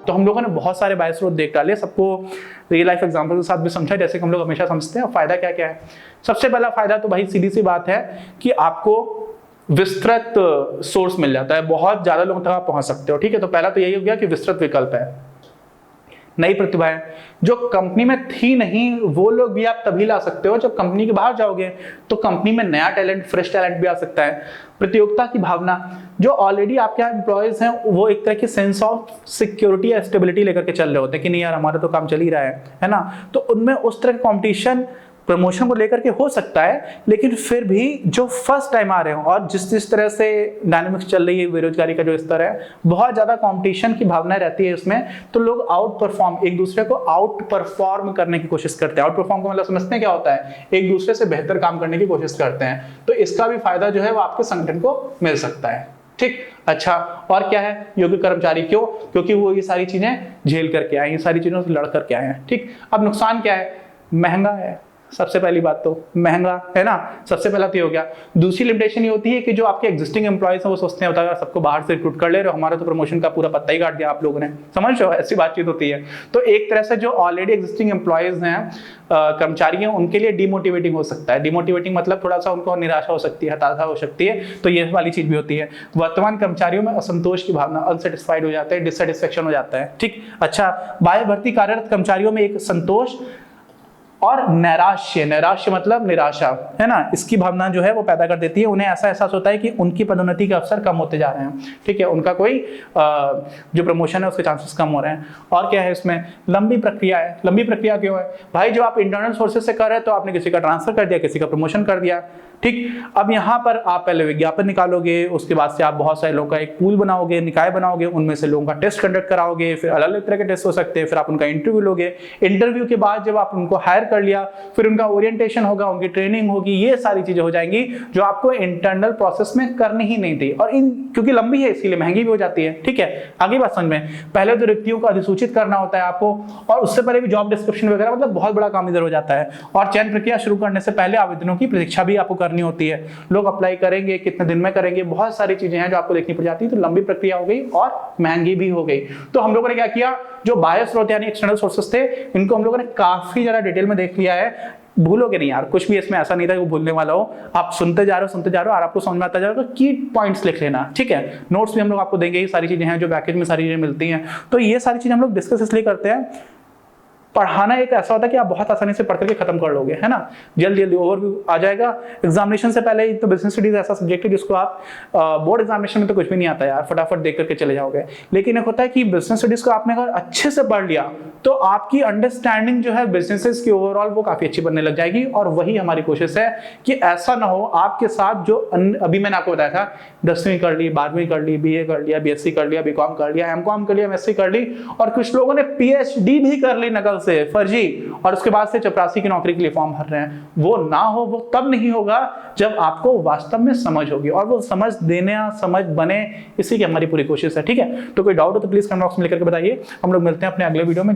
तो हम लोगों ने बहुत सारे बाय स्रोत देख डाले, सबको रियल लाइफ एग्जांपल के साथ भी समझा जैसे कि हम लोग हमेशा समझते हैं। फायदा क्या क्या है? सबसे पहला फायदा तो भाई सीधी सी बात है कि आपको विस्तृत सोर्स मिल जाता है, बहुत ज्यादा लोगों तक आप पहुंच सकते हो। ठीक है, तो पहला तो यही हो गया कि विस्तृत विकल्प है। नई प्रतिभाएं जो कंपनी में थी नहीं, वो लोग भी आप तभी ला सकते हो जब कंपनी के बाहर जाओगे, तो कंपनी में नया टैलेंट, फ्रेश टैलेंट भी आ सकता है। प्रतियोगिता की भावना, जो ऑलरेडी आपके यहाँ एम्प्लॉयज हैं वो एक तरह की सेंस ऑफ सिक्योरिटी या स्टेबिलिटी लेकर के चल रहे होते हैं कि नहीं यार हमारा तो काम चल ही रहा है ना, तो उनमें उस तरह का कॉम्पिटिशन प्रमोशन को लेकर के हो सकता है। लेकिन फिर भी जो फर्स्ट टाइम आ रहे हो और जिस तरह से डायनामिक्स चल रही है, बेरोजगारी का जो स्तर है, बहुत ज्यादा कंपटीशन की भावना रहती है इसमें, तो लोग आउट परफॉर्म, एक दूसरे को आउट परफॉर्म करने की कोशिश करते हैं। आउट परफॉर्म को मतलब समझते हैं क्या होता है? एक दूसरे से बेहतर काम करने की कोशिश करते हैं। तो इसका भी फायदा जो है वो आपके संगठन को मिल सकता है। ठीक, अच्छा, और क्या है? योग्य कर्मचारी, क्यों? क्योंकि वो ये सारी चीजें झेल करके आए, ये सारी चीजों से लड़ करके आए हैं। ठीक, अब नुकसान क्या है? महंगा है, सबसे पहली बात तो महंगा है ना, सबसे पहला तो हो गया। दूसरी लिमिटेशन ये होती है कि जो आपके एग्जिस्टिंग एम्प्लॉयज हैं वो सोचते हैं होता है सबको बाहर से रिक्रूट कर ले रहे हो, हमारा तो प्रमोशन का पूरा पत्ता ही काट दिया आप लोगों ने, समझ रहे हो, ऐसी बातचीत होती है। तो एक तरह से जो ऑलरेडी एग्जिस्टिंग एम्प्लॉयज हैं, कर्मचारी हैं, उनके लिए डिमोटिवेटिंग हो सकता है। डिमोटिवेटिंग मतलब थोड़ा सा उनको निराशा हो सकती है, हताशा हो सकती है, तो ये वाली चीज भी होती है। वर्तमान कर्मचारियों में असंतोष की भावना, अनसेटिस्फाइड हो जाते हैं, डिससेटिस्फेक्शन हो जाता है। ठीक, अच्छा, बाह्य भर्ती कार्यरत कर्मचारियों में एक संतोष और नैराश्य, नैराश्य मतलब निराशा है ना, इसकी भावना जो है वो पैदा कर देती है। उन्हें ऐसा एहसास होता है कि उनकी पदोन्नति के अवसर कम होते जा रहे हैं। ठीक है, उनका कोई जो प्रमोशन है उसके चांसेस कम हो रहे हैं। और क्या है इसमें? लंबी प्रक्रिया है। लंबी प्रक्रिया क्यों है भाई? जो आप इंटरनल सोर्सेज से कर रहे हैं तो आपने किसी का ट्रांसफर कर दिया, किसी का प्रमोशन कर दिया। ठीक, अब यहाँ पर आप पहले विज्ञापन निकालोगे, उसके बाद से आप बहुत सारे लोगों का एक पूल बनाओगे, निकाय बनाओगे, उनमें से लोगों का टेस्ट कंडक्ट कराओगे, फिर अलग अलग तरह के टेस्ट हो सकते हैं, फिर आप उनका इंटरव्यू लोगे। इंटरव्यू के बाद जब आप उनको हायर कर लिया, फिर उनका ओरिएंटेशन होगा, उनकी ट्रेनिंग होगी, ये सारी चीजें हो जाएंगी जो आपको इंटरनल प्रोसेस में करनी ही नहीं थी। और इन क्योंकि लंबी है इसीलिए महंगी भी हो जाती है। ठीक है, आगे बात समझ में, पहले तो रिक्तियों को अधिसूचित करना होता है आपको, और उससे पहले भी जॉब डिस्क्रिप्शन वगैरह, मतलब बहुत बड़ा काम इधर हो जाता है। और चयन प्रक्रिया शुरू करने से पहले आवेदनों की प्रतीक्षा भी आपको करनी होती है। लोग अप्लाई करेंगे, कितने दिन में करेंगे, बहुत सारी चीजें हैं जो आपको देखनी पड़ जाती है। तो लंबी प्रक्रिया हो गई और महंगी भी हो गई। तो हम लोगों ने क्या किया, जो बाह्य स्रोत यानी एक्सटर्नल सोर्सेस थे, इनको हम लोगों ने काफी ज्यादा डिटेल में देख लिया है। भूलोगे नहीं यार, कुछ भी इसमें ऐसा नहीं था कि वो भूलने वाला हो। आप सुनते जा रहे हो और आपको समझ में आता जा रहा है, तो की पॉइंट्स लिख लेना। ठीक है, नोट्स भी हम लोग आपको देंगे, ये सारी चीजें हैं जो पैकेज में सारी चीजें मिलती हैं। तो ये सारी चीजें हम लोग डिस्कस इसलिए करते हैं, पढ़ाना एक ऐसा होता है कि आप बहुत आसानी से पढ़ करके खत्म कर लोगे, है ना, जल्दी जल्दी ओवरव्यू आ जाएगा। एग्जामिनेशन से पहले तो बिजनेस स्टडीज ऐसा सब्जेक्ट है जिसको आप बोर्ड एग्जामिनेशन में तो कुछ भी नहीं आता यार, फटाफट देख करके चले जाओगे। लेकिन एक होता है कि बिजनेस स्टडीज को आपने अगर अच्छे से पढ़ लिया तो आपकी अंडरस्टैंडिंग जो है बिजनेसेस की ओवरऑल वो काफी अच्छी बनने लग जाएगी। और वही हमारी कोशिश है कि ऐसा ना हो आपके साथ जो अभी मैंने आपको बताया था, 10वीं कर ली, 12वीं कर ली, BA कर लिया, BSc कर लिया, BCom कर लिया, MCom कर लिया, MSc कर ली, और कुछ लोगों ने PhD भी कर ली नकल से, फर्जी, और उसके बाद से चपरासी की नौकरी के लिए फॉर्म भर रहे हैं। वो ना हो, वो तब नहीं होगा जब आपको वास्तव में समझ होगी, और वो समझ देना, समझ बने, इसी की हमारी पूरी कोशिश है। ठीक है, तो कोई डाउट हो तो प्लीज कमेंट बॉक्स में लिख करके बताइए। हम लोग मिलते हैं अपने अगले वीडियो में।